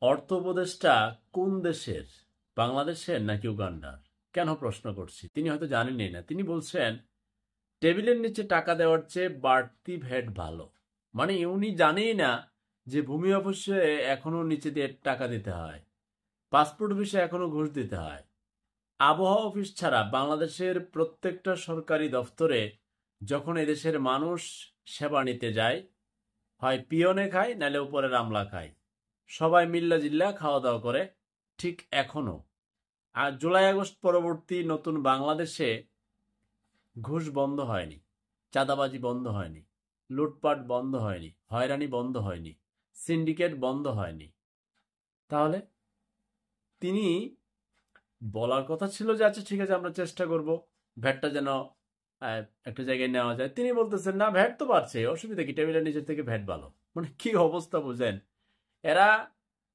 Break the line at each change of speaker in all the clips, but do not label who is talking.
অর্থ উপদেষ্টা কোন দেশের, বাংলাদেশের নাকি উগান্ডার? কেন প্রশ্ন করছি? তিনি হয়তো জানেনই না। তিনি বলছেন টেবিলের নিচে টাকা দেওয়ার চেয়ে বাড়তি ভ্যাট ভালো। মানে উনি জানেই না যে ভূমি অফিসে এখনো নিচে দিয়ে টাকা দিতে হয়, পাসপোর্ট অফিসে এখনো ঘুষ দিতে হয়। আবহাওয়া অফিস ছাড়া বাংলাদেশের প্রত্যেকটা সরকারি দফতরে যখন এদেশের মানুষ সেবা নিতে যায়, হয় পিয়নে খায় নাহলে উপরে আমলা খায়, সবাই মিল্লা জিল্লা খাওয়া দাওয়া করে। ঠিক এখনো আর জুলাই আগস্ট পরবর্তী নতুন বাংলাদেশে ঘুষ বন্ধ হয়নি, চাঁদাবাজি বন্ধ হয়নি, লুটপাট বন্ধ হয়নি, হয়রানি বন্ধ হয়নি, সিন্ডিকেট বন্ধ হয়নি। তাহলে তিনি বলার কথা ছিল যে আচ্ছা ঠিক আছে, আমরা চেষ্টা করব ভ্যাটটা যেন একটা জায়গায় নেওয়া যায়। তিনি বলতেছেন না, ভ্যাট তো বাড়ছে, অসুবিধা কি, টেবিলের নিচের থেকে ভ্যাট ভালো। মানে কি অবস্থা বুঝেন এরা।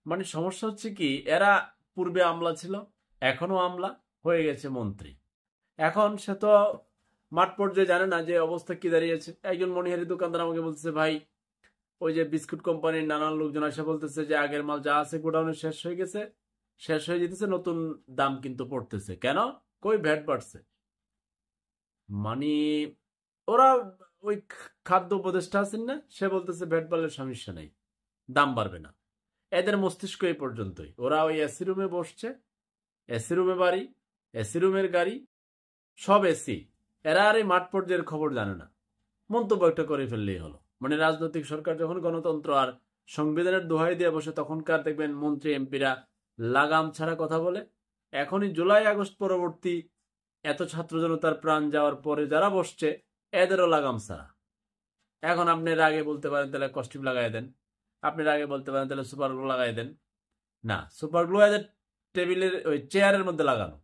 মানে সমস্যা হচ্ছে কি, এরা পূর্বে আমলা ছিল, এখনো আমলা, হয়ে গেছে মন্ত্রী। এখন সে তো মাঠ পর্যায়ে জানে না যে অবস্থা কি দাঁড়িয়েছে। একজন মনিহারি দোকানদার আমাকে বলতেছে, ভাই ওই যে বিস্কুট কোম্পানির নানান লোকজন এসে বলতেছে যে আগের মাল যা আছে গোডাউনে শেষ হয়ে গেছে, শেষ হয়ে যেতেছে, নতুন দাম কিন্তু পড়তেছে। কেন? কই ভ্যাট বাড়ছে। মানে ওরা, ওই খাদ্য উপদেষ্টা আছেন না, সে বলতেছে ভ্যাট বাড়লে সমস্যা নেই, দাম বাড়বে না। এদের মস্তিষ্ক এই পর্যন্তই। ওরা ওই এসি রুমে বসছে, এসি রুমে বাড়ি, এসি রুমের গাড়ি, সব এসি। এরা আর এই মাঠ পর্যায়ের খবর জানে না। মন্তব্য একটা করে ফেললেই হলো। মানে রাজনৈতিক সরকার যখন গণতন্ত্র আর সংবিধানের দোহাই দিয়ে বসে, তখনকার দেখবেন মন্ত্রী এমপিরা লাগাম ছাড়া কথা বলে। এখনই জুলাই আগস্ট পরবর্তী এত ছাত্র জনতার প্রাণ যাওয়ার পরে যারা বসছে, এদেরও লাগাম ছাড়া। এখন আপনি আগে বলতে পারেন তাহলে কস্টিউম লাগাই দেন, আপনি আগে বলতে পারেন তাহলে সুপার গ্লু লাগাই দেন। না, সুপার গ্লু এদের টেবিলের ওই চেয়ারের মধ্যে লাগানো।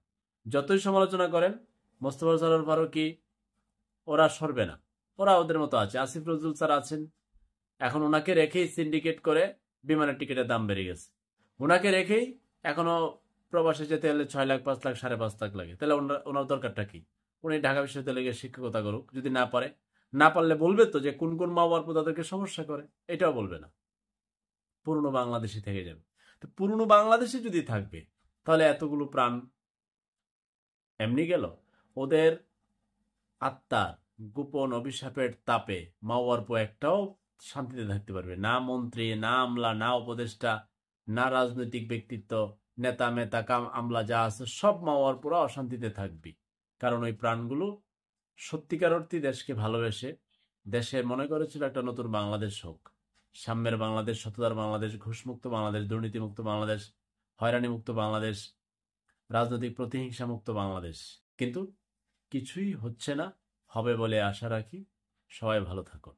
যতই সমালোচনা করেন, মোস্তফা সরোয়ার ফারুকী, ওরা সরবে না। ওরা ওদের মতো আছে। আসিফ নজরুল স্যার আছেন, এখন ওনাকে রেখেই সিন্ডিকেট করে বিমানের টিকিটের দাম বেড়ে গেছে। ওনাকে রেখেই এখনো প্রবাসে যেতে হলে 6 লাখ, 5 লাখ, 5.5 লাখ লাগে। তাহলে ওনার দরকারটা কি? উনি ঢাকা বিশ্ববিদ্যালয়ে শিক্ষকতা করুক, যদি না পারে, না পারলে বলবে তো যে কোন কোন মা বাবা তাদেরকে সমস্যা করে, এটাও বলবে না, পুরনো বাংলাদেশে থেকে যাবে। তো পুরনো বাংলাদেশে যদি থাকবে, তাহলে এতগুলো প্রাণ এমনি গেল। ওদের আত্মার গোপন অভিশাপের তাপে মাওয়ার একটাও শান্তিতে থাকতে পারবে না। মন্ত্রী, না আমলা, না উপদেষ্টা, না রাজনৈতিক ব্যক্তিত্ব, নেতা মেতা কাম আমলা যা আছে সব মাওয়ার পুরা অশান্তিতে থাকবি। কারণ ওই প্রাণগুলো সত্যিকার অর্থে দেশকে ভালোবেসে, দেশে মনে করেছিল একটা নতুন বাংলাদেশ হোক, সাম্যের বাংলাদেশ, সততার বাংলাদেশ, ঘুষমুক্ত বাংলাদেশ, দুর্নীতিমুক্ত বাংলাদেশ, হয়রানি মুক্ত বাংলাদেশ, রাজনৈতিক প্রতিহিংসা মুক্ত বাংলাদেশ। কিন্তু কিছুই হচ্ছে না। হবে বলে আশা রাখি। সবাই ভালো থাকুন।